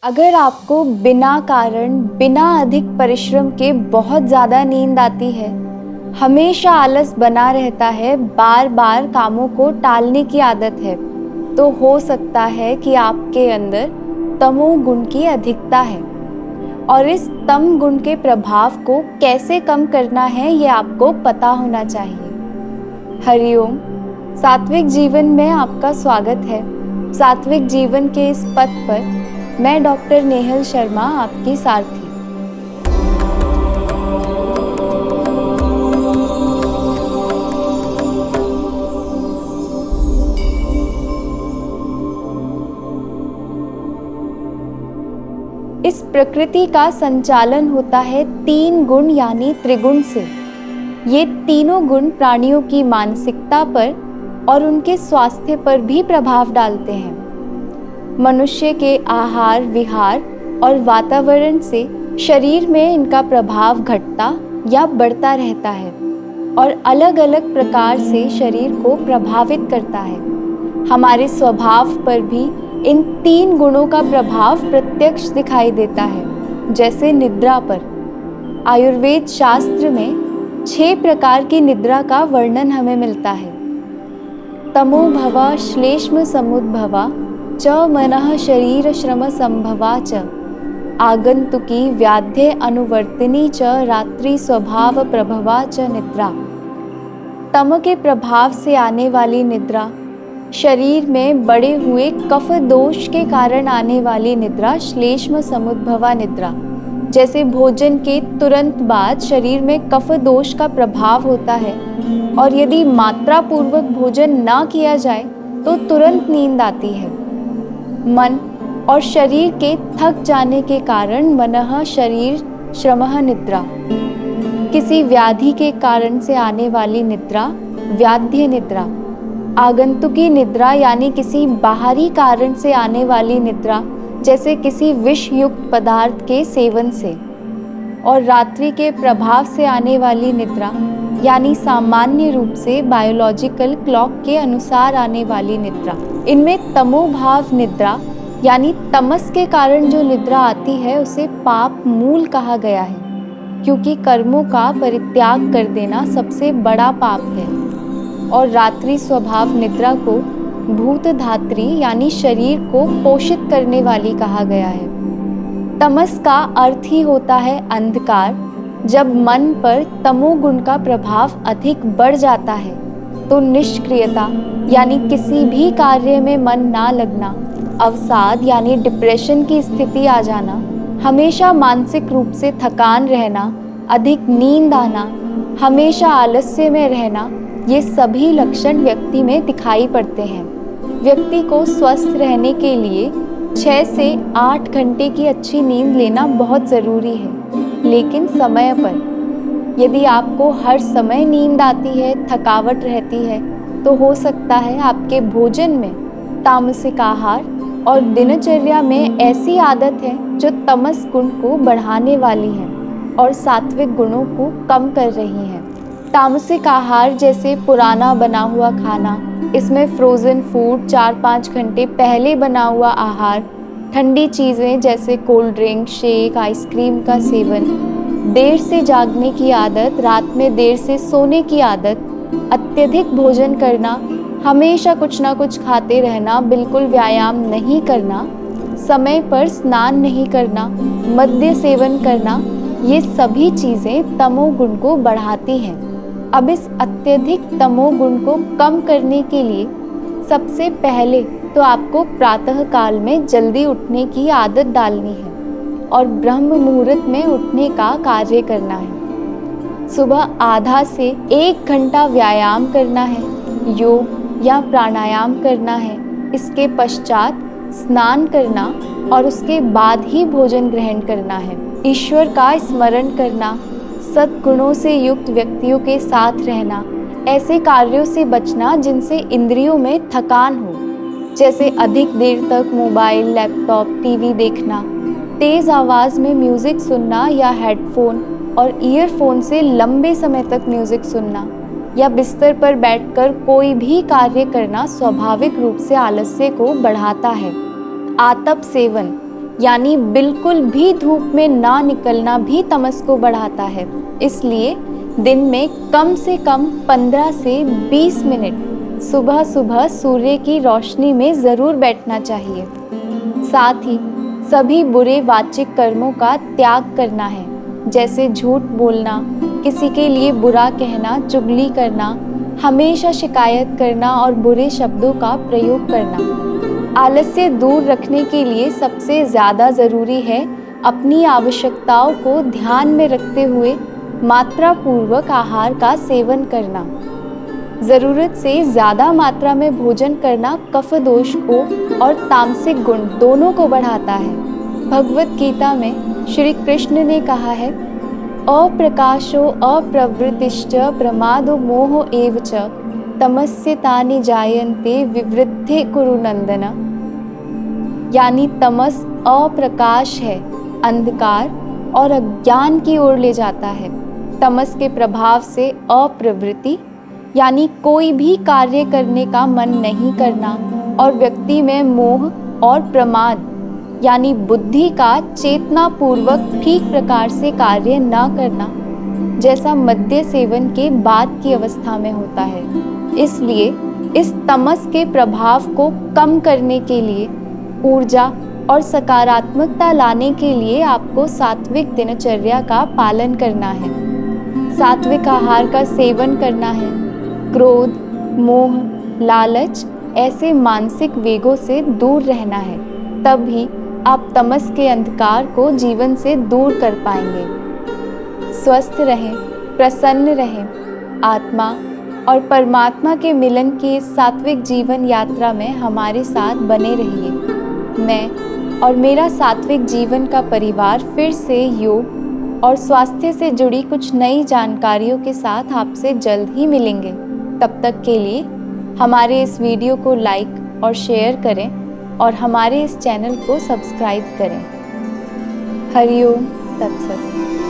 अगर आपको बिना कारण, बिना अधिक परिश्रम के बहुत ज़्यादा नींद आती है, हमेशा आलस बना रहता है, बार-बार कामों को टालने की आदत है, तो हो सकता है कि आपके अंदर तमोगुण की अधिकता है। और इस तम गुण के प्रभाव को कैसे कम करना है, ये आपको पता होना चाहिए। हरिओम, सात्विक जीवन में आपका स्वागत है। सात्विक जीवन के इस पथ पर मैं डॉक्टर नेहल शर्मा आपकी सारथी। इस प्रकृति का संचालन होता है 3 गुण यानी त्रिगुण से। ये तीनों गुण प्राणियों की मानसिकता पर और उनके स्वास्थ्य पर भी प्रभाव डालते हैं। मनुष्य के आहार विहार और वातावरण से शरीर में इनका प्रभाव घटता या बढ़ता रहता है और अलग अलग प्रकार से शरीर को प्रभावित करता है। हमारे स्वभाव पर भी इन 3 गुणों का प्रभाव प्रत्यक्ष दिखाई देता है, जैसे निद्रा पर। आयुर्वेद शास्त्र में 6 प्रकार की निद्रा का वर्णन हमें मिलता है। तमो भवा श्लेष्म समुद्भवा च मनः शरीर श्रम संभवा च आगंतुकी व्याध्य अनुवर्तिनी च रात्रि स्वभाव प्रभवा च निद्रा। तम के प्रभाव से आने वाली निद्रा, शरीर में बड़े हुए कफ दोष के कारण आने वाली निद्रा श्लेष्म समुद्भवा निद्रा। जैसे भोजन के तुरंत बाद शरीर में कफ दोष का प्रभाव होता है और यदि मात्रा पूर्वक भोजन ना किया जाए तो तुरंत नींद आती है। मन और शरीर के थक जाने के कारण मनः शरीर श्रमः निद्रा। किसी व्याधि के कारण से आने वाली निद्रा व्याध्य निद्रा। आगंतुकी निद्रा यानी किसी बाहरी कारण से आने वाली निद्रा, जैसे किसी विष युक्त पदार्थ के सेवन से। और रात्रि के प्रभाव से आने वाली निद्रा यानी सामान्य रूप से बायोलॉजिकल क्लॉक के अनुसार आने वाली निद्रा। इनमें तमोभाव निद्रा यानी तमस के कारण जो निद्रा आती है उसे पाप मूल कहा गया है, क्योंकि कर्मों का परित्याग कर देना सबसे बड़ा पाप है। और रात्रि स्वभाव निद्रा को भूत धात्री यानी शरीर को पोषित करने वाली कहा गया है। तमस का अर्थ ही होता है अंधकार। जब मन पर तमोगुण का प्रभाव अधिक बढ़ जाता है तो निष्क्रियता यानी किसी भी कार्य में मन ना लगना, अवसाद यानी डिप्रेशन की स्थिति आ जाना, हमेशा मानसिक रूप से थकान रहना, अधिक नींद आना, हमेशा आलस्य में रहना, ये सभी लक्षण व्यक्ति में दिखाई पड़ते हैं। व्यक्ति को स्वस्थ रहने के लिए 6 से 8 घंटे की अच्छी नींद लेना बहुत ज़रूरी है, लेकिन समय पर। यदि आपको हर समय नींद आती है, थकावट रहती है, तो हो सकता है आपके भोजन में तामसिक आहार और दिनचर्या में ऐसी आदत है जो तमस गुण को बढ़ाने वाली है और सात्विक गुणों को कम कर रही है। तामसिक आहार जैसे पुराना बना हुआ खाना, इसमें फ्रोज़न फूड, 4-5 घंटे पहले बना हुआ आहार, ठंडी चीज़ें जैसे कोल्ड ड्रिंक, शेक, आइसक्रीम का सेवन, देर से जागने की आदत, रात में देर से सोने की आदत, अत्यधिक भोजन करना, हमेशा कुछ ना कुछ खाते रहना, बिल्कुल व्यायाम नहीं करना, समय पर स्नान नहीं करना, मद्य सेवन करना, ये सभी चीज़ें तमोगुण को बढ़ाती हैं। अब इस अत्यधिक तमोगुण को कम करने के लिए सबसे पहले तो आपको प्रातः काल में जल्दी उठने की आदत डालनी है और ब्रह्म मुहूर्त में उठने का कार्य करना है। सुबह आधा से 1 घंटा व्यायाम करना है, योग या प्राणायाम करना है। इसके पश्चात स्नान करना और उसके बाद ही भोजन ग्रहण करना है। ईश्वर का स्मरण करना, सद्गुणों से युक्त व्यक्तियों के साथ रहना, ऐसे कार्यों से बचना जिनसे इंद्रियों में थकान हो, जैसे अधिक देर तक मोबाइल, लैपटॉप, टीवी देखना, तेज़ आवाज़ में म्यूज़िक सुनना या हेडफोन और ईयरफोन से लंबे समय तक म्यूज़िक सुनना, या बिस्तर पर बैठकर कोई भी कार्य करना स्वाभाविक रूप से आलस्य को बढ़ाता है। आतप सेवन यानी बिल्कुल भी धूप में ना निकलना भी तमस को बढ़ाता है। इसलिए दिन में कम से कम 15 से 20 मिनट सुबह सुबह सूर्य की रोशनी में ज़रूर बैठना चाहिए। साथ ही सभी बुरे वाचिक कर्मों का त्याग करना है, जैसे झूठ बोलना, किसी के लिए बुरा कहना, चुगली करना, हमेशा शिकायत करना और बुरे शब्दों का प्रयोग करना। आलस्य दूर रखने के लिए सबसे ज़्यादा ज़रूरी है अपनी आवश्यकताओं को ध्यान में रखते हुए मात्रा पूर्वक आहार का सेवन करना। ज़रूरत से ज़्यादा मात्रा में भोजन करना कफ दोष को और तामसिक गुण दोनों को बढ़ाता है। भगवत गीता में श्री कृष्ण ने कहा है, अप्रकाशो अप्रवृत्तिश्च प्रमादो मोहो एव च तमस्य तानि जायन्ते विवृद्धे कुरु नंदन। यानी तमस अप्रकाश है, अंधकार और अज्ञान की ओर ले जाता है। तमस के प्रभाव से अप्रवृत्ति यानी कोई भी कार्य करने का मन नहीं करना और व्यक्ति में मोह और प्रमाद यानी बुद्धि का चेतना पूर्वक ठीक प्रकार से कार्य न करना, जैसा मद्य सेवन के बाद की अवस्था में होता है। इसलिए इस तमस के प्रभाव को कम करने के लिए, ऊर्जा और सकारात्मकता लाने के लिए आपको सात्विक दिनचर्या का पालन करना है। सात्विक आहार का सेवन करना है। क्रोध, मोह, लालच ऐसे मानसिक वेगों से दूर रहना है, तभी आप तमस के अंधकार को जीवन से दूर कर पाएंगे। स्वस्थ रहें, प्रसन्न रहें। आत्मा और परमात्मा के मिलन की इस सात्विक जीवन यात्रा में हमारे साथ बने रहिए। मैं और मेरा सात्विक जीवन का परिवार फिर से योग और स्वास्थ्य से जुड़ी कुछ नई जानकारियों के साथ आपसे जल्द ही मिलेंगे। तब तक के लिए हमारे इस वीडियो को लाइक और शेयर करें और हमारे इस चैनल को सब्सक्राइब करें। हरि ओम तत्सत।